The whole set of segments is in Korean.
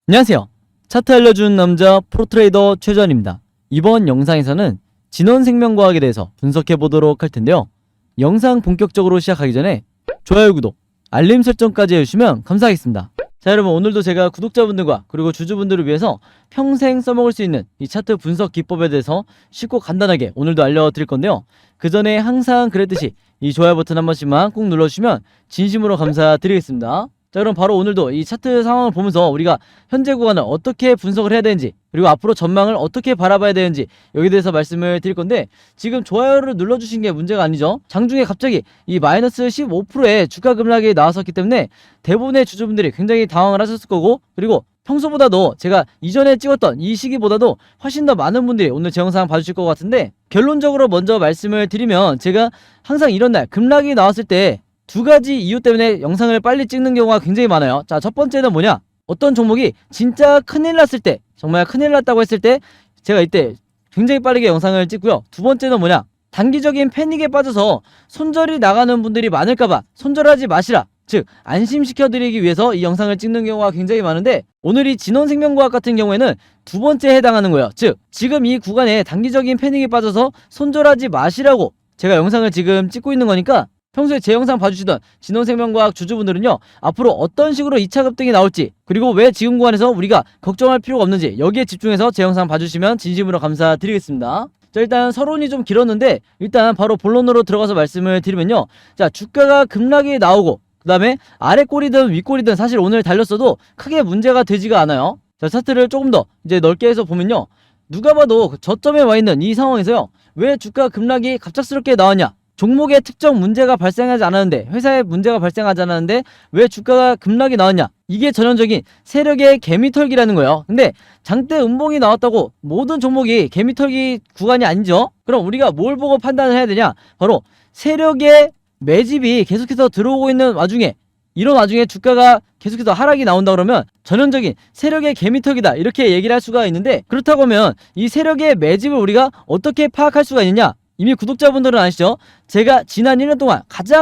안녕하세요. 차트 알려주는 남자 프로트레이더 최전입니다. 이번 영상에서는 진원생명과학에 대해서 분석해 보도록 할 텐데요. 영상 본격적으로 시작하기 전에 좋아요, 구독, 알림 설정까지 해주시면 감사하겠습니다. 자, 여러분, 오늘도 제가 구독자분들과 그리고 주주분들을 위해서 평생 써먹을 수 있는 이 차트 분석 기법에 대해서 쉽고 간단하게 오늘도 알려드릴 건데요. 그 전에 항상 그랬듯이 이 좋아요 버튼 한 번씩만 꼭 눌러주시면 진심으로 감사드리겠습니다. 자, 그럼 바로 오늘도 이 차트 상황을 보면서 우리가 현재 구간을 어떻게 분석을 해야 되는지, 그리고 앞으로 전망을 어떻게 바라봐야 되는지 여기에 대해서 말씀을 드릴 건데, 지금 좋아요를 눌러주신 게 문제가 아니죠. 장중에 갑자기 이 마이너스 15%의 주가 급락이 나왔었기 때문에 대부분의 주주분들이 굉장히 당황을 하셨을 거고, 그리고 평소보다도 제가 이전에 찍었던 이 시기보다도 훨씬 더 많은 분들이 오늘 제 영상 봐주실 것 같은데, 결론적으로 먼저 말씀을 드리면, 제가 항상 이런 날 급락이 나왔을 때 두 가지 이유 때문에 영상을 빨리 찍는 경우가 굉장히 많아요. 자, 첫 번째는 뭐냐? 어떤 종목이 진짜 큰일 났을 때, 정말 큰일 났다고 했을 때 제가 이때 굉장히 빠르게 영상을 찍고요. 두 번째는 뭐냐? 단기적인 패닉에 빠져서 손절이 나가는 분들이 많을까봐 손절하지 마시라, 즉 안심시켜드리기 위해서 이 영상을 찍는 경우가 굉장히 많은데, 오늘 이 진원생명과학 같은 경우에는 두 번째에 해당하는 거예요. 즉 지금 이 구간에 단기적인 패닉에 빠져서 손절하지 마시라고 제가 영상을 지금 찍고 있는 거니까, 평소에 제 영상 봐주시던 진원생명과학 주주분들은요, 앞으로 어떤 식으로 2차 급등이 나올지, 그리고 왜 지금 구간에서 우리가 걱정할 필요가 없는지 여기에 집중해서 제 영상 봐주시면 진심으로 감사드리겠습니다. 자, 일단 서론이 좀 길었는데 일단 바로 본론으로 들어가서 말씀을 드리면요, 자, 주가가 급락이 나오고 그 다음에 아래 꼬리든 위 꼬리든 사실 오늘 달렸어도 크게 문제가 되지가 않아요. 자, 차트를 조금 더 이제 넓게 해서 보면요, 누가 봐도 저점에 와 있는 이 상황에서요, 왜 주가 급락이 갑작스럽게 나왔냐? 종목에 특정 문제가 발생하지 않았는데, 회사에 문제가 발생하지 않았는데 왜 주가가 급락이 나왔냐? 이게 전형적인 세력의 개미털기라는 거예요. 근데 장대 음봉이 나왔다고 모든 종목이 개미털기 구간이 아니죠. 그럼 우리가 뭘 보고 판단을 해야 되냐? 바로 세력의 매집이 계속해서 들어오고 있는 와중에, 이런 와중에 주가가 계속해서 하락이 나온다 그러면 전형적인 세력의 개미털기다, 이렇게 얘기를 할 수가 있는데, 그렇다고 하면 이 세력의 매집을 우리가 어떻게 파악할 수가 있느냐? 이미 구독자분들은 아시죠? 제가 지난 1년 동안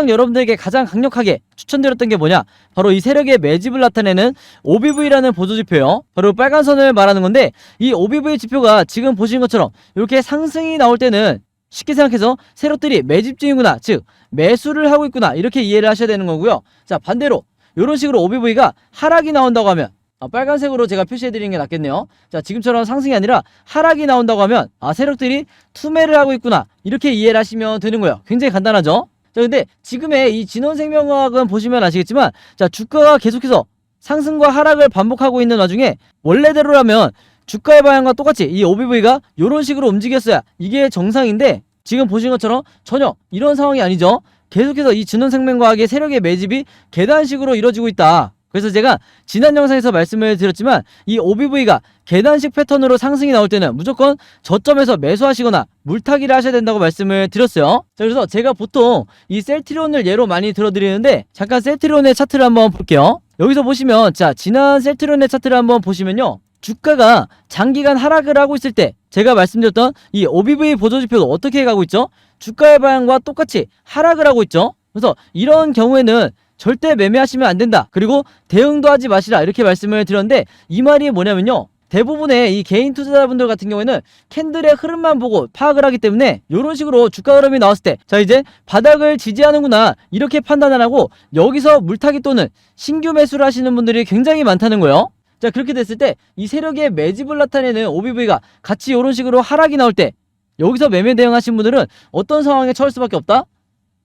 여러분들에게 가장 강력하게 추천드렸던 게 뭐냐? 바로 이 세력의 매집을 나타내는 OBV라는 보조지표예요. 바로 빨간 선을 말하는 건데, 이 OBV 지표가 지금 보신 것처럼 이렇게 상승이 나올 때는 쉽게 생각해서 세력들이 매집 중이구나, 즉 매수를 하고 있구나, 이렇게 이해를 하셔야 되는 거고요. 자, 반대로 이런 식으로 OBV가 하락이 나온다고 하면, 빨간색으로 제가 표시해드리는 게 낫겠네요. 자, 지금처럼 상승이 아니라 하락이 나온다고 하면, 세력들이 투매를 하고 있구나, 이렇게 이해를 하시면 되는 거예요. 굉장히 간단하죠? 자, 근데 지금의 이 진원생명과학은 보시면 아시겠지만, 자, 주가가 계속해서 상승과 하락을 반복하고 있는 와중에 원래대로라면 주가의 방향과 똑같이 이 OBV가 이런 식으로 움직였어야 이게 정상인데, 지금 보신 것처럼 전혀 이런 상황이 아니죠. 계속해서 이 진원생명과학의 세력의 매집이 계단식으로 이루어지고 있다. 그래서 제가 지난 영상에서 말씀을 드렸지만, 이 OBV가 계단식 패턴으로 상승이 나올 때는 무조건 저점에서 매수하시거나 물타기를 하셔야 된다고 말씀을 드렸어요. 자, 그래서 제가 보통 이 셀트리온을 예로 많이 들어드리는데, 잠깐 셀트리온의 차트를 한번 볼게요. 여기서 보시면, 자, 지난 셀트리온의 차트를 한번 보시면요, 주가가 장기간 하락을 하고 있을 때 제가 말씀드렸던 이 OBV 보조지표도 어떻게 가고 있죠? 주가의 방향과 똑같이 하락을 하고 있죠. 그래서 이런 경우에는 절대 매매하시면 안 된다, 그리고 대응도 하지 마시라, 이렇게 말씀을 드렸는데, 이 말이 뭐냐면요, 대부분의 이 개인 투자자분들 같은 경우에는 캔들의 흐름만 보고 파악을 하기 때문에 이런 식으로 주가 흐름이 나왔을 때, 자, 이제 바닥을 지지하는구나, 이렇게 판단을 하고 여기서 물타기 또는 신규 매수를 하시는 분들이 굉장히 많다는 거예요. 자, 그렇게 됐을 때 이 세력의 매집을 나타내는 OBV가 같이 이런 식으로 하락이 나올 때 여기서 매매 대응하신 분들은 어떤 상황에 처할 수밖에 없다?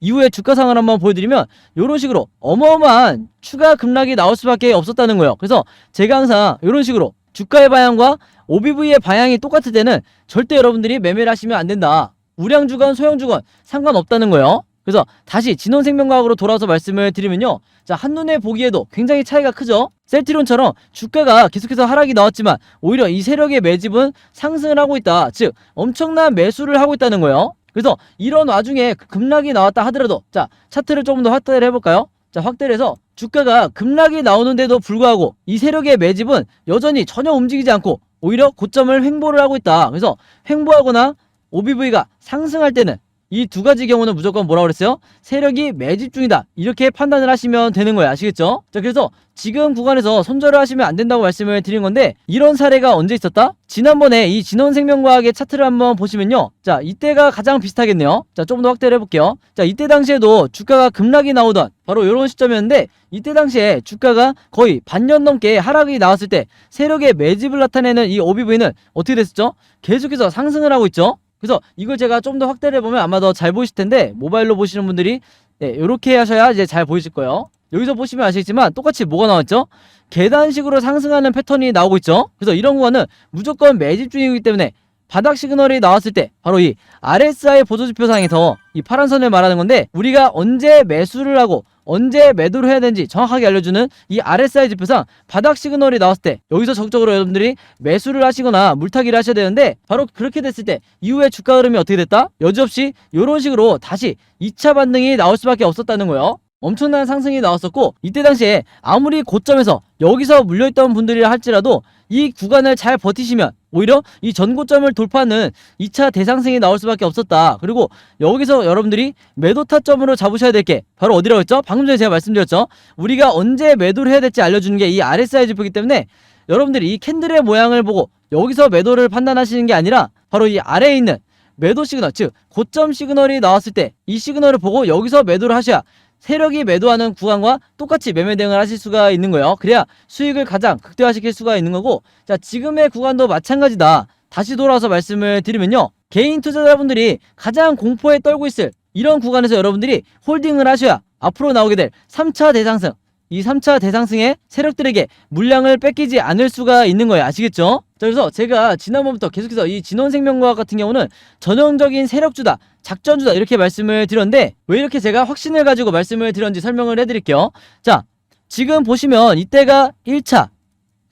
이후에 주가 상황을 한번 보여드리면 이런 식으로 어마어마한 추가 급락이 나올 수밖에 없었다는 거예요. 그래서 제가 항상 이런 식으로 주가의 방향과 OBV의 방향이 똑같을 때는 절대 여러분들이 매매를 하시면 안 된다. 우량주건 소형주건 상관없다는 거예요. 그래서 다시 진원생명과학으로 돌아와서 말씀을 드리면요, 자, 한눈에 보기에도 굉장히 차이가 크죠? 셀트리온처럼 주가가 계속해서 하락이 나왔지만 오히려 이 세력의 매집은 상승을 하고 있다, 즉 엄청난 매수를 하고 있다는 거예요. 그래서 이런 와중에 급락이 나왔다 하더라도, 자, 차트를 조금 더 확대를 해볼까요? 자, 확대를 해서 주가가 급락이 나오는데도 불구하고 이 세력의 매집은 여전히 전혀 움직이지 않고 오히려 고점을 횡보를 하고 있다. 그래서 횡보하거나 OBV가 상승할 때는 이 두 가지 경우는 무조건 뭐라고 그랬어요? 세력이 매집 중이다 이렇게 판단을 하시면 되는 거예요. 아시겠죠? 자, 그래서 지금 구간에서 손절을 하시면 안 된다고 말씀을 드린 건데, 이런 사례가 언제 있었다? 지난번에 이 진원생명과학의 차트를 한번 보시면요, 자, 이때가 가장 비슷하겠네요. 자, 좀 더 확대를 해볼게요. 자, 이때 당시에도 주가가 급락이 나오던 바로 이런 시점이었는데, 이때 당시에 주가가 거의 반년 넘게 하락이 나왔을 때 세력의 매집을 나타내는 이 OBV는 어떻게 됐었죠? 계속해서 상승을 하고 있죠. 그래서 이걸 제가 좀 더 확대를 해보면 아마 더 잘 보이실 텐데, 모바일로 보시는 분들이 이렇게 하셔야 이제 잘 보이실 거예요. 여기서 보시면 아시겠지만 똑같이 뭐가 나왔죠? 계단식으로 상승하는 패턴이 나오고 있죠. 그래서 이런 구간은 무조건 매집 중이기 때문에 바닥 시그널이 나왔을 때 바로 이 RSI 보조지표상에서 이 파란 선을 말하는 건데, 우리가 언제 매수를 하고 언제 매도를 해야 되는지 정확하게 알려주는 이 RSI 지표상 바닥 시그널이 나왔을 때 여기서 적극적으로 여러분들이 매수를 하시거나 물타기를 하셔야 되는데, 바로 그렇게 됐을 때 이후에 주가 흐름이 어떻게 됐다? 여지없이 이런 식으로 다시 2차 반등이 나올 수밖에 없었다는 거예요. 엄청난 상승이 나왔었고, 이때 당시에 아무리 고점에서 여기서 물려있던 분들이라 할지라도 이 구간을 잘 버티시면 오히려 이 전고점을 돌파하는 2차 대상승이 나올 수밖에 없었다. 그리고 여기서 여러분들이 매도 타점으로 잡으셔야 될 게 바로 어디라고 했죠? 방금 전에 제가 말씀드렸죠? 우리가 언제 매도를 해야 될지 알려주는 게 이 RSI 지표이기 때문에, 여러분들이 이 캔들의 모양을 보고 여기서 매도를 판단하시는 게 아니라 바로 이 아래에 있는 매도 시그널, 즉 고점 시그널이 나왔을 때 이 시그널을 보고 여기서 매도를 하셔야 세력이 매도하는 구간과 똑같이 매매 대응을 하실 수가 있는 거예요. 그래야 수익을 가장 극대화시킬 수가 있는 거고, 자, 지금의 구간도 마찬가지다. 다시 돌아와서 말씀을 드리면요, 개인 투자자분들이 가장 공포에 떨고 있을 이런 구간에서 여러분들이 홀딩을 하셔야 앞으로 나오게 될 3차 대상승, 이 3차 대상승의 세력들에게 물량을 뺏기지 않을 수가 있는 거예요. 아시겠죠? 자, 그래서 제가 지난번부터 계속해서 이 진원생명과학 같은 경우는 전형적인 세력주다, 작전주다 이렇게 말씀을 드렸는데, 왜 이렇게 제가 확신을 가지고 말씀을 드렸는지 설명을 해드릴게요. 자, 지금 보시면 이때가 1차,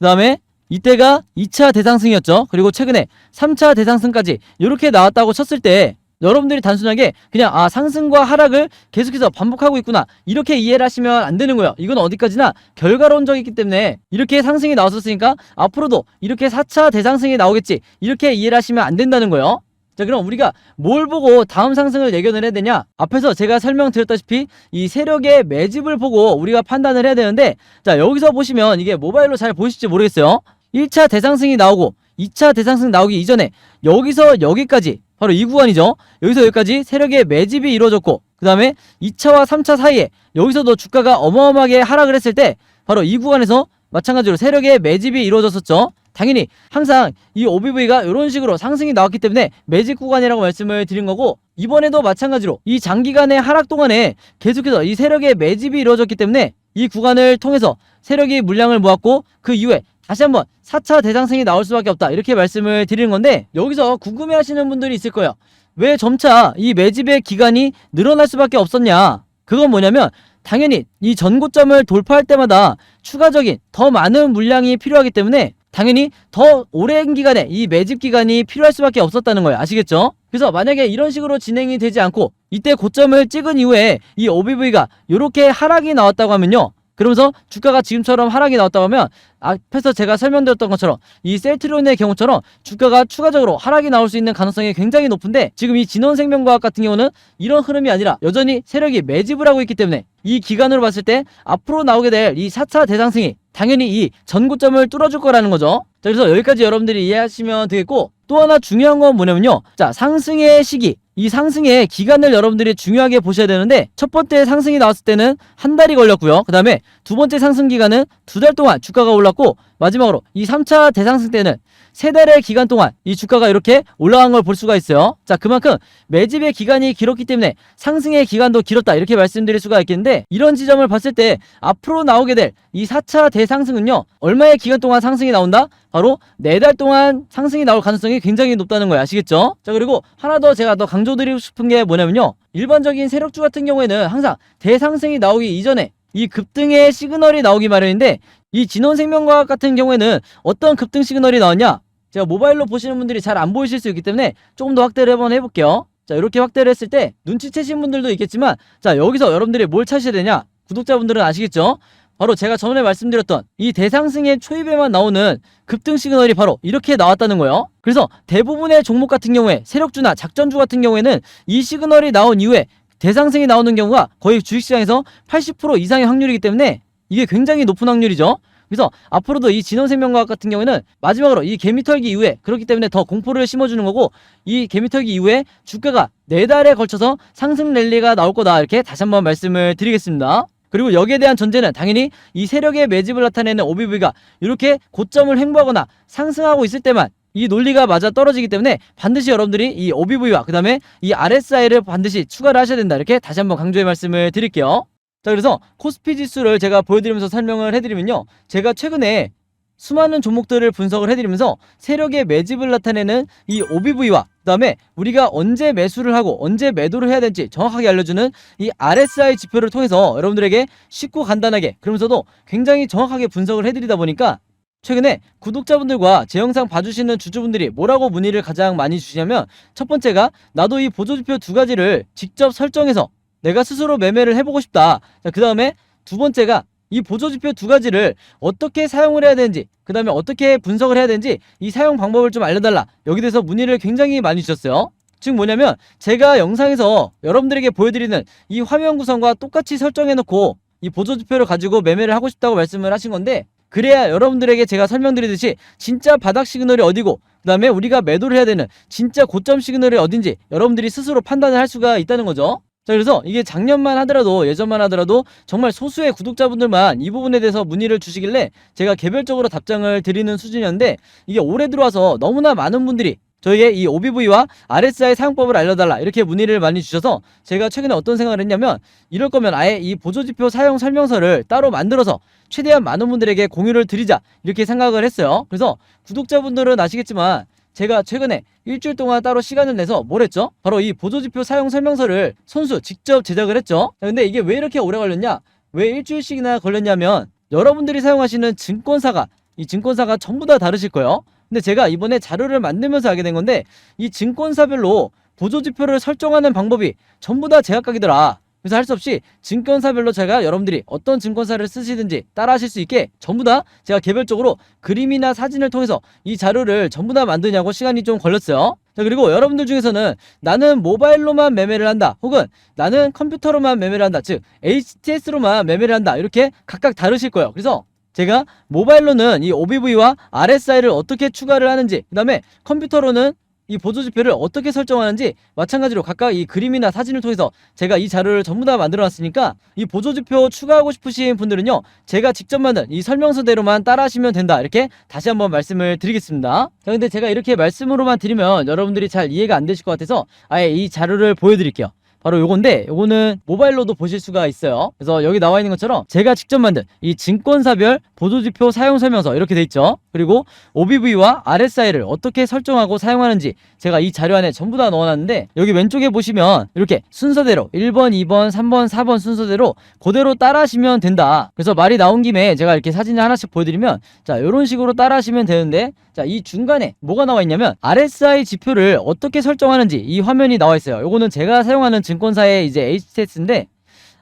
그 다음에 이때가 2차 대상승이었죠. 그리고 최근에 3차 대상승까지 이렇게 나왔다고 쳤을 때 여러분들이 단순하게 그냥 상승과 하락을 계속해서 반복하고 있구나 이렇게 이해를 하시면 안 되는 거예요. 이건 어디까지나 결과론적이기 때문에 이렇게 상승이 나왔었으니까 앞으로도 이렇게 4차 대상승이 나오겠지 이렇게 이해를 하시면 안 된다는 거예요. 자, 그럼 우리가 뭘 보고 다음 상승을 예견을 해야 되냐? 앞에서 제가 설명드렸다시피 이 세력의 매집을 보고 우리가 판단을 해야 되는데, 자, 여기서 보시면 이게 모바일로 잘 보이실지 모르겠어요. 1차 대상승이 나오고 2차 대상승 나오기 이전에 여기서 여기까지 바로 이 구간이죠. 여기서 여기까지 세력의 매집이 이루어졌고, 그 다음에 2차와 3차 사이에 여기서도 주가가 어마어마하게 하락을 했을 때 바로 이 구간에서 마찬가지로 세력의 매집이 이루어졌었죠. 당연히 항상 이 OBV가 이런 식으로 상승이 나왔기 때문에 매집 구간이라고 말씀을 드린 거고, 이번에도 마찬가지로 이 장기간의 하락 동안에 계속해서 이 세력의 매집이 이루어졌기 때문에 이 구간을 통해서 세력이 물량을 모았고, 그 이후에 다시 한번 4차 대상승이 나올 수밖에 없다 이렇게 말씀을 드리는 건데, 여기서 궁금해 하시는 분들이 있을 거예요. 왜 점차 이 매집의 기간이 늘어날 수밖에 없었냐? 그건 뭐냐면 당연히 이 전고점을 돌파할 때마다 추가적인 더 많은 물량이 필요하기 때문에 당연히 더 오랜 기간에 이 매집 기간이 필요할 수밖에 없었다는 거예요. 아시겠죠? 그래서 만약에 이런 식으로 진행이 되지 않고 이때 고점을 찍은 이후에 이 OBV가 이렇게 하락이 나왔다고 하면요, 그러면서 주가가 지금처럼 하락이 나왔다고 하면 앞에서 제가 설명드렸던 것처럼 이 셀트리온의 경우처럼 주가가 추가적으로 하락이 나올 수 있는 가능성이 굉장히 높은데, 지금 이 진원생명과학 같은 경우는 이런 흐름이 아니라 여전히 세력이 매집을 하고 있기 때문에 이 기간으로 봤을 때 앞으로 나오게 될 이 4차 대상승이 당연히 이 전고점을 뚫어줄 거라는 거죠. 자, 그래서 여기까지 여러분들이 이해하시면 되겠고, 또 하나 중요한 건 뭐냐면요, 자, 상승의 시기, 이 상승의 기간을 여러분들이 중요하게 보셔야 되는데, 첫 번째 상승이 나왔을 때는 한 달이 걸렸고요. 그 다음에 두 번째 상승 기간은 2달 동안 주가가 올랐고, 마지막으로 이 3차 대상승 때는 3달의 기간 동안 이 주가가 이렇게 올라간 걸 볼 수가 있어요. 자, 그만큼 매집의 기간이 길었기 때문에 상승의 기간도 길었다 이렇게 말씀드릴 수가 있겠는데, 이런 지점을 봤을 때 앞으로 나오게 될 이 4차 대상승은요, 얼마의 기간 동안 상승이 나온다? 바로 4달 동안 상승이 나올 가능성이 굉장히 높다는 거예요. 아시겠죠? 자, 그리고 하나 더 제가 더 강조드리고 싶은 게 뭐냐면요, 일반적인 세력주 같은 경우에는 항상 대상승이 나오기 이전에 이 급등의 시그널이 나오기 마련인데, 이 진원생명과학 같은 경우에는 어떤 급등 시그널이 나왔냐? 제가 모바일로 보시는 분들이 잘 안 보이실 수 있기 때문에 조금 더 확대를 한번 해볼게요. 자, 이렇게 확대를 했을 때 눈치채신 분들도 있겠지만, 자, 여기서 여러분들이 뭘 찾으셔야 되냐? 구독자분들은 아시겠죠? 바로 제가 전에 말씀드렸던 이 대상승의 초입에만 나오는 급등 시그널이 바로 이렇게 나왔다는 거예요. 그래서 대부분의 종목 같은 경우에 세력주나 작전주 같은 경우에는 이 시그널이 나온 이후에 대상승이 나오는 경우가 거의 주식시장에서 80% 이상의 확률이기 때문에 이게 굉장히 높은 확률이죠. 그래서 앞으로도 이 진원생명과학 같은 경우에는 마지막으로 이 개미털기 이후에, 그렇기 때문에 더 공포를 심어주는 거고, 이 개미털기 이후에 주가가 4달에 걸쳐서 상승 랠리가 나올 거다, 이렇게 다시 한번 말씀을 드리겠습니다. 그리고 여기에 대한 전제는 당연히 이 세력의 매집을 나타내는 OBV가 이렇게 고점을 횡보하거나 상승하고 있을 때만 이 논리가 맞아 떨어지기 때문에 반드시 여러분들이 이 OBV와 그 다음에 이 RSI를 반드시 추가를 하셔야 된다, 이렇게 다시 한번 강조의 말씀을 드릴게요. 자, 그래서 코스피 지수를 제가 보여드리면서 설명을 해드리면요, 제가 최근에 수많은 종목들을 분석을 해드리면서 세력의 매집을 나타내는 이 OBV와 그 다음에 우리가 언제 매수를 하고 언제 매도를 해야 될지 정확하게 알려주는 이 RSI 지표를 통해서 여러분들에게 쉽고 간단하게, 그러면서도 굉장히 정확하게 분석을 해드리다 보니까 최근에 구독자분들과 제 영상 봐주시는 주주분들이 뭐라고 문의를 가장 많이 주시냐면, 첫 번째가 나도 이 보조지표 2가지를 직접 설정해서 내가 스스로 매매를 해보고 싶다. 자, 그 다음에 두 번째가 이 보조지표 2가지를 어떻게 사용을 해야 되는지, 그 다음에 어떻게 분석을 해야 되는지 이 사용 방법을 좀 알려달라. 여기 대해서 문의를 굉장히 많이 주셨어요. 즉 뭐냐면, 제가 영상에서 여러분들에게 보여드리는 이 화면 구성과 똑같이 설정해놓고 이 보조지표를 가지고 매매를 하고 싶다고 말씀을 하신 건데, 그래야 여러분들에게 제가 설명드리듯이 진짜 바닥 시그널이 어디고 그 다음에 우리가 매도를 해야 되는 진짜 고점 시그널이 어딘지 여러분들이 스스로 판단을 할 수가 있다는 거죠. 자, 그래서 이게 작년만 하더라도, 예전만 하더라도 정말 소수의 구독자분들만 이 부분에 대해서 문의를 주시길래 제가 개별적으로 답장을 드리는 수준이었는데, 이게 올해 들어와서 너무나 많은 분들이 저에게 이 OBV와 RSI 사용법을 알려달라, 이렇게 문의를 많이 주셔서 제가 최근에 어떤 생각을 했냐면, 이럴 거면 아예 이 보조지표 사용 설명서를 따로 만들어서 최대한 많은 분들에게 공유를 드리자, 이렇게 생각을 했어요. 그래서 구독자분들은 아시겠지만 제가 최근에 일주일 동안 따로 시간을 내서 뭘 했죠? 바로 이 보조지표 사용 설명서를 손수 직접 제작을 했죠. 근데 이게 왜 이렇게 오래 걸렸냐? 왜 일주일씩이나 걸렸냐면, 여러분들이 사용하시는 증권사가, 이 증권사가 전부 다 다르실 거예요. 근데 제가 이번에 자료를 만들면서 알게 된 건데, 이 증권사별로 보조지표를 설정하는 방법이 전부 다 제각각이더라. 그래서 할 수 없이 증권사별로 제가 여러분들이 어떤 증권사를 쓰시든지 따라 하실 수 있게 전부 다 제가 개별적으로 그림이나 사진을 통해서 이 자료를 전부 다 만드냐고 시간이 좀 걸렸어요. 자, 그리고 여러분들 중에서는 나는 모바일로만 매매를 한다, 혹은 나는 컴퓨터로만 매매를 한다, 즉 HTS로만 매매를 한다, 이렇게 각각 다르실 거예요. 그래서 제가 모바일로는 이 OBV와 RSI를 어떻게 추가를 하는지, 그 다음에 컴퓨터로는 이 보조지표를 어떻게 설정하는지 마찬가지로 각각 이 그림이나 사진을 통해서 제가 이 자료를 전부 다 만들어 놨으니까, 이 보조지표 추가하고 싶으신 분들은요, 제가 직접 만든 이 설명서대로만 따라 하시면 된다, 이렇게 다시 한번 말씀을 드리겠습니다. 자, 근데 제가 이렇게 말씀으로만 드리면 여러분들이 잘 이해가 안 되실 것 같아서 아예 이 자료를 보여드릴게요. 바로 요건데, 요거는 모바일로도 보실 수가 있어요. 그래서 여기 나와 있는 것처럼 제가 직접 만든 이 증권사별 보조지표 사용 설명서 이렇게 돼 있죠. 그리고 OBV와 RSI를 어떻게 설정하고 사용하는지 제가 이 자료 안에 전부 다 넣어놨는데, 여기 왼쪽에 보시면 이렇게 순서대로 1번, 2번, 3번, 4번 순서대로 그대로 따라 하시면 된다. 그래서 말이 나온 김에 제가 이렇게 사진을 하나씩 보여드리면, 자, 이런 식으로 따라 하시면 되는데, 자, 이 중간에 뭐가 나와 있냐면 RSI 지표를 어떻게 설정하는지 이 화면이 나와 있어요. 요거는 제가 사용하는 증권사의 이제 HTS인데,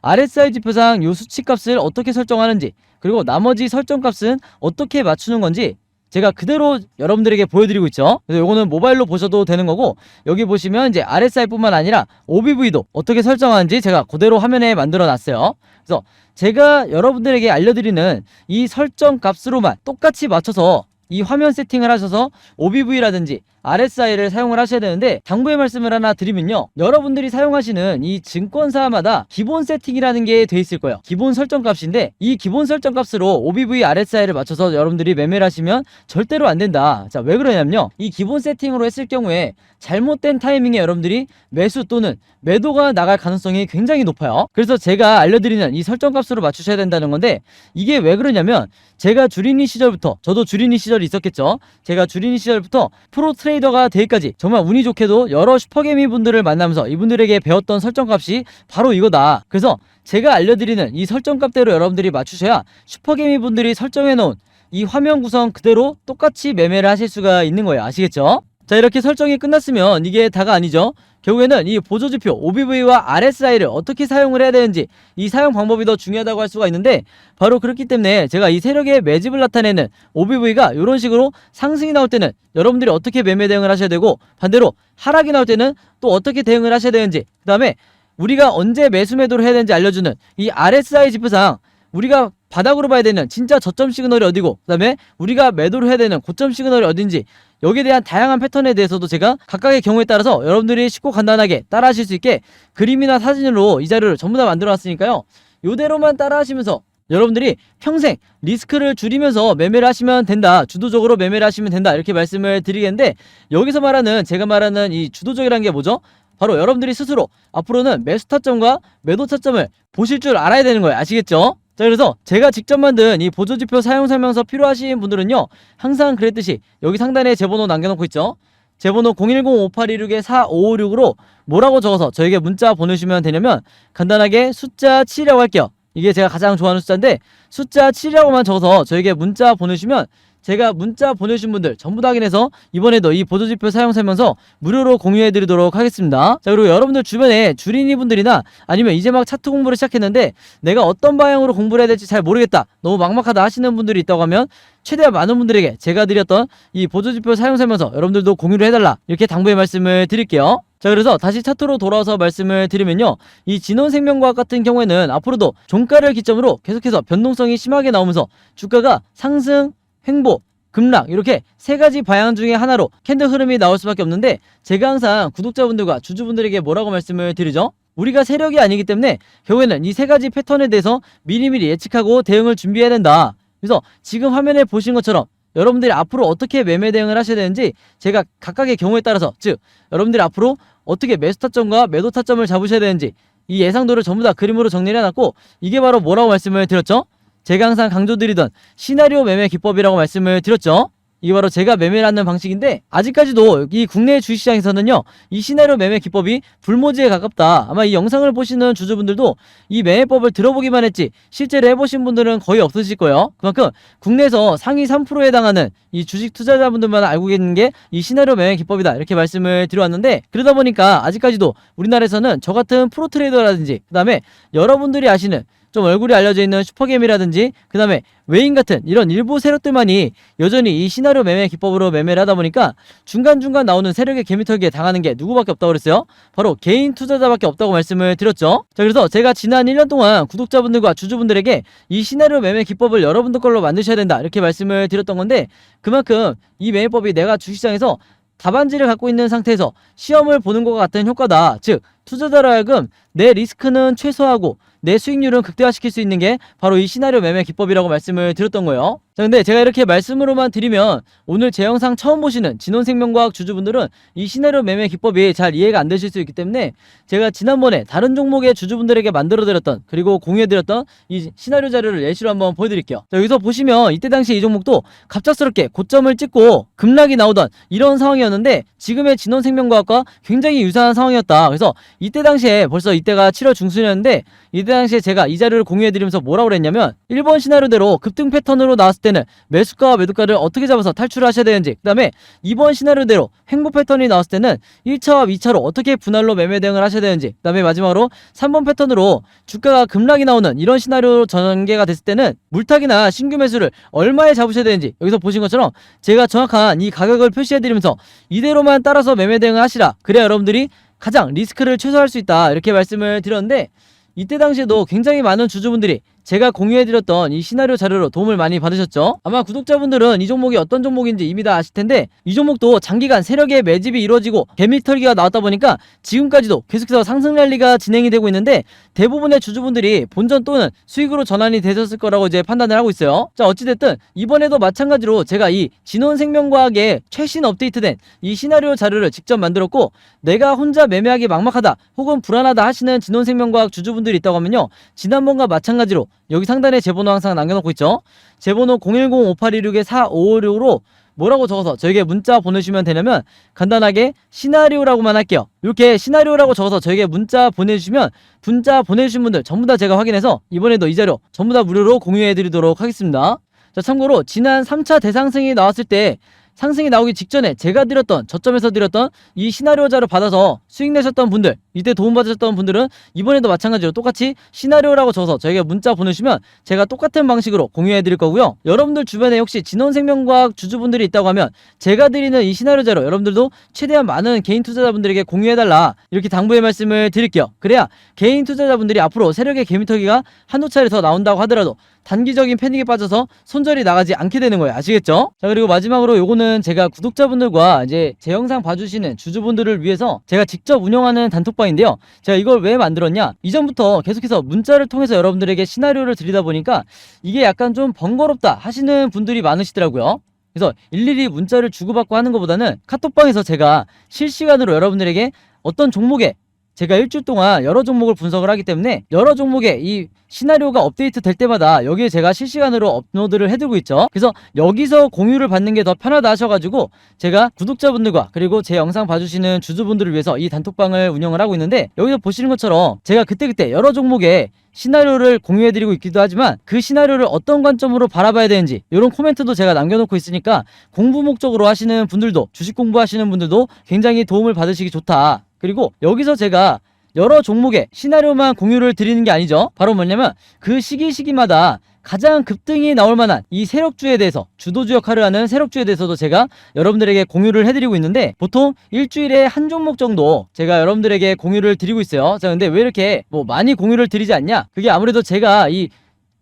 RSI 지표상 요 수치값을 어떻게 설정하는지, 그리고 나머지 설정값은 어떻게 맞추는 건지 제가 그대로 여러분들에게 보여드리고 있죠. 그래서 요거는 모바일로 보셔도 되는 거고, 여기 보시면 이제 RSI뿐만 아니라 OBV도 어떻게 설정하는지 제가 그대로 화면에 만들어 놨어요. 그래서 제가 여러분들에게 알려드리는 이 설정 값으로만 똑같이 맞춰서 이 화면 세팅을 하셔서 OBV라든지 RSI를 사용을 하셔야 되는데, 당부의 말씀을 하나 드리면요, 여러분들이 사용하시는 이 증권사마다 기본 세팅이라는 게 돼 있을 거예요. 기본 설정 값인데, 이 기본 설정 값으로 OBV, RSI를 맞춰서 여러분들이 매매를 하시면 절대로 안 된다. 자, 왜 그러냐면요, 이 기본 세팅으로 했을 경우에 잘못된 타이밍에 여러분들이 매수 또는 매도가 나갈 가능성이 굉장히 높아요. 그래서 제가 알려드리는 이 설정 값으로 맞추셔야 된다는 건데, 이게 왜 그러냐면, 제가 주린이 시절부터, 저도 주린이 시절이 있었겠죠. 제가 주린이 시절부터 프로 트레이더가 되기까지 정말 운이 좋게도 여러 슈퍼개미 분들을 만나면서 이분들에게 배웠던 설정값이 바로 이거다. 그래서 제가 알려드리는 이 설정값대로 여러분들이 맞추셔야 슈퍼개미 분들이 설정해놓은 이 화면 구성 그대로 똑같이 매매를 하실 수가 있는 거예요. 아시겠죠? 자, 이렇게 설정이 끝났으면 이게 다가 아니죠. 결국에는 이 보조지표 OBV와 RSI를 어떻게 사용을 해야 되는지 이 사용 방법이 더 중요하다고 할 수가 있는데, 바로 그렇기 때문에 제가 이 세력의 매집을 나타내는 OBV가 이런 식으로 상승이 나올 때는 여러분들이 어떻게 매매 대응을 하셔야 되고, 반대로 하락이 나올 때는 또 어떻게 대응을 하셔야 되는지, 그 다음에 우리가 언제 매수 매도를 해야 되는지 알려주는 이 RSI 지표상 우리가 바닥으로 봐야 되는 진짜 저점 시그널이 어디고, 그 다음에 우리가 매도를 해야 되는 고점 시그널이 어딘지, 여기에 대한 다양한 패턴에 대해서도 제가 각각의 경우에 따라서 여러분들이 쉽고 간단하게 따라 하실 수 있게 그림이나 사진으로 이 자료를 전부 다 만들어 놨으니까요, 요대로만 따라 하시면서 여러분들이 평생 리스크를 줄이면서 매매를 하시면 된다, 주도적으로 매매를 하시면 된다, 이렇게 말씀을 드리겠는데, 여기서 말하는 제가 말하는 이 주도적이라는 게 뭐죠? 바로 여러분들이 스스로 앞으로는 매수 타점과 매도 타점을 보실 줄 알아야 되는 거예요. 아시겠죠? 자, 그래서 제가 직접 만든 이 보조지표 사용 설명서 필요하신 분들은요, 항상 그랬듯이 여기 상단에 제 번호 남겨놓고 있죠. 제 번호 010-5826-4556으로 뭐라고 적어서 저에게 문자 보내주시면 되냐면, 간단하게 숫자 7이라고 할게요. 이게 제가 가장 좋아하는 숫자인데, 숫자 7이라고만 적어서 저에게 문자 보내주시면 제가 문자 보내주신 분들 전부 다 확인해서 이번에도 이 보조지표 사용 설명서 무료로 공유해드리도록 하겠습니다. 자, 그리고 여러분들 주변에 주린이 분들이나 아니면 이제 막 차트 공부를 시작했는데 내가 어떤 방향으로 공부를 해야 될지 잘 모르겠다, 너무 막막하다 하시는 분들이 있다고 하면, 최대한 많은 분들에게 제가 드렸던 이 보조지표 사용 설명서 여러분들도 공유를 해달라, 이렇게 당부의 말씀을 드릴게요. 자, 그래서 다시 차트로 돌아와서 말씀을 드리면요, 이 진원생명과학 같은 경우에는 앞으로도 종가를 기점으로 계속해서 변동성이 심하게 나오면서 주가가 상승, 횡보, 급락, 이렇게 세 가지 방향 중에 하나로 캔들 흐름이 나올 수밖에 없는데, 제가 항상 구독자분들과 주주분들에게 뭐라고 말씀을 드리죠? 우리가 세력이 아니기 때문에 결국에는 이 세 가지 패턴에 대해서 미리미리 예측하고 대응을 준비해야 된다. 그래서 지금 화면에 보신 것처럼 여러분들이 앞으로 어떻게 매매 대응을 하셔야 되는지 제가 각각의 경우에 따라서, 즉 여러분들이 앞으로 어떻게 매수 타점과 매도 타점을 잡으셔야 되는지 이 예상도를 전부 다 그림으로 정리를 해놨고, 이게 바로 뭐라고 말씀을 드렸죠? 제가 항상 강조드리던 시나리오 매매 기법이라고 말씀을 드렸죠. 이게 바로 제가 매매를 하는 방식인데, 아직까지도 이 국내 주식시장에서는요, 이 시나리오 매매 기법이 불모지에 가깝다. 아마 이 영상을 보시는 주주분들도 이 매매법을 들어보기만 했지 실제로 해보신 분들은 거의 없으실 거예요. 그만큼 국내에서 상위 3%에 해당하는 이 주식 투자자분들만 알고 계시는 게 이 시나리오 매매 기법이다, 이렇게 말씀을 드려왔는데, 그러다 보니까 아직까지도 우리나라에서는 저 같은 프로트레이더라든지, 그 다음에 여러분들이 아시는 좀 얼굴이 알려져 있는 슈퍼게임이라든지, 그 다음에 외인 같은 이런 일부 세력들만이 여전히 이 시나리오 매매 기법으로 매매를 하다 보니까 중간중간 나오는 세력의 개미털기에 당하는 게 누구밖에 없다고 그랬어요? 바로 개인 투자자밖에 없다고 말씀을 드렸죠. 자, 그래서 제가 지난 1년 동안 구독자분들과 주주분들에게 이 시나리오 매매 기법을 여러분들 걸로 만드셔야 된다, 이렇게 말씀을 드렸던 건데, 그만큼 이 매매법이 내가 주식시장에서 답안지를 갖고 있는 상태에서 시험을 보는 것과 같은 효과다. 즉 투자자로 하여금 내 리스크는 최소화하고 내 수익률은 극대화시킬 수 있는 게 바로 이 시나리오 매매 기법이라고 말씀을 드렸던 거예요. 자, 근데 제가 이렇게 말씀으로만 드리면 오늘 제 영상 처음 보시는 진원생명과학 주주분들은 이 시나리오 매매 기법이 잘 이해가 안 되실 수 있기 때문에, 제가 지난번에 다른 종목의 주주분들에게 만들어드렸던, 그리고 공유해드렸던 이 시나리오 자료를 예시로 한번 보여드릴게요. 자, 여기서 보시면 이때 당시 이 종목도 갑작스럽게 고점을 찍고 급락이 나오던 이런 상황이었는데, 지금의 진원생명과학과 굉장히 유사한 상황이었다. 그래서 이때 당시에 벌써 이때가 7월 중순이었는데, 이때 당시에 제가 이 자료를 공유해드리면서 뭐라고 그랬냐면, 1번 시나리오대로 급등 패턴으로 나왔을 때는 매수가와 매도가를 어떻게 잡아서 탈출을 하셔야 되는지, 그 다음에 2번 시나리오대로 횡보 패턴이 나왔을 때는 1차와 2차로 어떻게 분할로 매매 대응을 하셔야 되는지, 그 다음에 마지막으로 3번 패턴으로 주가가 급락이 나오는 이런 시나리오 전개가 됐을 때는 물타기나 신규 매수를 얼마에 잡으셔야 되는지, 여기서 보신 것처럼 제가 정확한 이 가격을 표시해드리면서 이대로만 따라서 매매 대응을 하시라, 그래야 여러분들이 가장 리스크를 최소화할 수 있다, 이렇게 말씀을 드렸는데, 이때 당시에도 굉장히 많은 주주분들이 제가 공유해드렸던 이 시나리오 자료로 도움을 많이 받으셨죠. 아마 구독자분들은 이 종목이 어떤 종목인지 이미 다 아실 텐데, 이 종목도 장기간 세력의 매집이 이루어지고 개미털기가 나왔다 보니까 지금까지도 계속해서 상승 랠리가 진행이 되고 있는데, 대부분의 주주분들이 본전 또는 수익으로 전환이 되셨을 거라고 이제 판단을 하고 있어요. 자, 어찌됐든 이번에도 마찬가지로 제가 이 진원생명과학의 최신 업데이트된 이 시나리오 자료를 직접 만들었고, 내가 혼자 매매하기 막막하다 혹은 불안하다 하시는 진원생명과학 주주분들이 있다고 하면요, 지난번과 마찬가지로 여기 상단에 제 번호 항상 남겨놓고 있죠. 제 번호 010-5826-4556으로 뭐라고 적어서 저에게 문자 보내주시면 되냐면, 간단하게 시나리오라고만 할게요. 이렇게 시나리오라고 적어서 저에게 문자 보내주시면, 문자 보내주신 분들 전부 다 제가 확인해서 이번에도 이 자료 전부 다 무료로 공유해드리도록 하겠습니다. 자, 참고로 지난 3차 대상승이 나왔을 때 상승이 나오기 직전에 제가 드렸던 저점에서 드렸던 이 시나리오자를 받아서 수익 내셨던 분들, 이때 도움받으셨던 분들은 이번에도 마찬가지로 똑같이 시나리오라고 적어서 저에게 문자 보내주시면 제가 똑같은 방식으로 공유해 드릴 거고요. 여러분들 주변에 혹시 진원생명과학 주주분들이 있다고 하면 제가 드리는 이 시나리오자로 여러분들도 최대한 많은 개인 투자자분들에게 공유해달라, 이렇게 당부의 말씀을 드릴게요. 그래야 개인 투자자분들이 앞으로 세력의 개미터기가 한두 차례 더 나온다고 하더라도 단기적인 패닉에 빠져서 손절이 나가지 않게 되는 거예요. 아시겠죠? 자, 그리고 마지막으로 요거는 제가 구독자분들과 이제 제 영상 봐주시는 주주분들을 위해서 제가 직접 운영하는 단톡방인데요. 제가 이걸 왜 만들었냐? 이전부터 계속해서 문자를 통해서 여러분들에게 시나리오를 드리다 보니까 이게 약간 좀 번거롭다 하시는 분들이 많으시더라고요. 그래서 일일이 문자를 주고받고 하는 것보다는 카톡방에서 제가 실시간으로 여러분들에게 어떤 종목에 제가 일주일 동안 여러 종목을 분석을 하기 때문에 여러 종목의 이 시나리오가 업데이트 될 때마다 여기에 제가 실시간으로 업로드를 해두고 있죠. 그래서 여기서 공유를 받는 게 더 편하다 하셔가지고 제가 구독자분들과 그리고 제 영상 봐주시는 주주분들을 위해서 이 단톡방을 운영을 하고 있는데, 여기서 보시는 것처럼 제가 그때그때 여러 종목의 시나리오를 공유해드리고 있기도 하지만 그 시나리오를 어떤 관점으로 바라봐야 되는지 이런 코멘트도 제가 남겨놓고 있으니까 공부 목적으로 하시는 분들도, 주식 공부하시는 분들도 굉장히 도움을 받으시기 좋다. 그리고 여기서 제가 여러 종목의 시나리오만 공유를 드리는 게 아니죠. 바로 뭐냐면 그 시기마다 가장 급등이 나올 만한 이 세력주에 대해서, 주도주 역할을 하는 세력주에 대해서도 제가 여러분들에게 공유를 해드리고 있는데, 보통 일주일에 한 종목 정도 제가 여러분들에게 공유를 드리고 있어요. 자, 근데 왜 이렇게 뭐 많이 공유를 드리지 않냐? 그게 아무래도 제가 이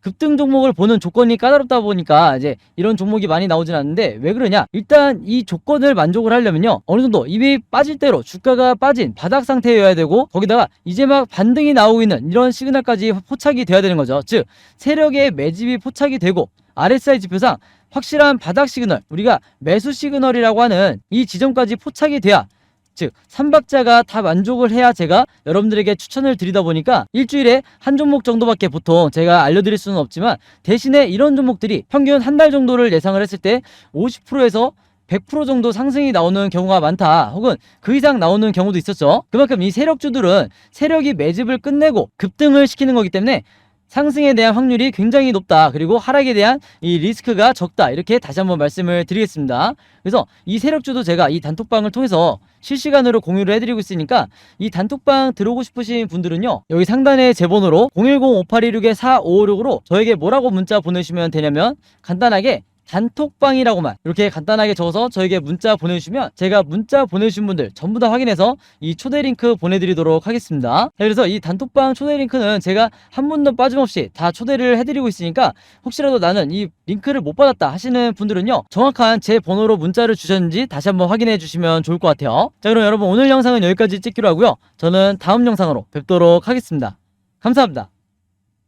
급등 종목을 보는 조건이 까다롭다 보니까 이제 이런 종목이 많이 나오진 않는데, 왜 그러냐? 일단 이 조건을 만족을 하려면요, 어느 정도 이미 빠질 대로 주가가 빠진 바닥 상태여야 되고, 거기다가 이제 막 반등이 나오고 있는 이런 시그널까지 포착이 돼야 되는 거죠. 즉 세력의 매집이 포착이 되고 RSI 지표상 확실한 바닥 시그널, 우리가 매수 시그널이라고 하는 이 지점까지 포착이 돼야, 즉 3박자가 다 만족을 해야 제가 여러분들에게 추천을 드리다 보니까 일주일에 한 종목 정도밖에 보통 제가 알려드릴 수는 없지만, 대신에 이런 종목들이 평균 한 달 정도를 예상을 했을 때 50%에서 100% 정도 상승이 나오는 경우가 많다, 혹은 그 이상 나오는 경우도 있었죠. 그만큼 이 세력주들은 세력이 매집을 끝내고 급등을 시키는 거기 때문에 상승에 대한 확률이 굉장히 높다, 그리고 하락에 대한 이 리스크가 적다, 이렇게 다시 한번 말씀을 드리겠습니다. 그래서 이 세력주도 제가 이 단톡방을 통해서 실시간으로 공유를 해드리고 있으니까 이 단톡방 들어오고 싶으신 분들은요, 여기 상단에 제 번호로 010-5826-4556으로 저에게 뭐라고 문자 보내주시면 되냐면, 간단하게 단톡방이라고만 이렇게 간단하게 적어서 저에게 문자 보내주시면 제가 문자 보내주신 분들 전부 다 확인해서 이 초대 링크 보내드리도록 하겠습니다. 그래서 이 단톡방 초대 링크는 제가 한 분도 빠짐없이 다 초대를 해드리고 있으니까, 혹시라도 나는 이 링크를 못 받았다 하시는 분들은요, 정확한 제 번호로 문자를 주셨는지 다시 한번 확인해 주시면 좋을 것 같아요. 자, 그럼 여러분 오늘 영상은 여기까지 찍기로 하고요, 저는 다음 영상으로 뵙도록 하겠습니다. 감사합니다.